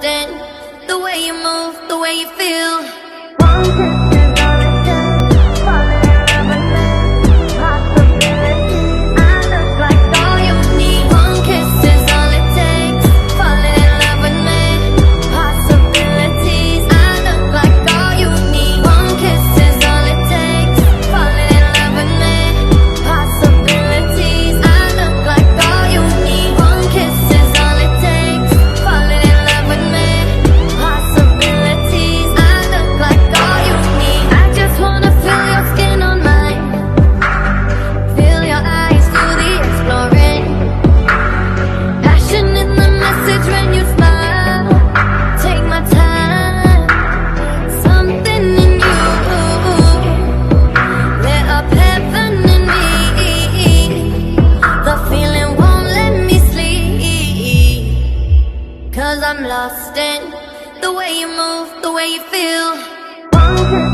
in the way you move, the way you feel. I'm lost in the way you move, the way you feel.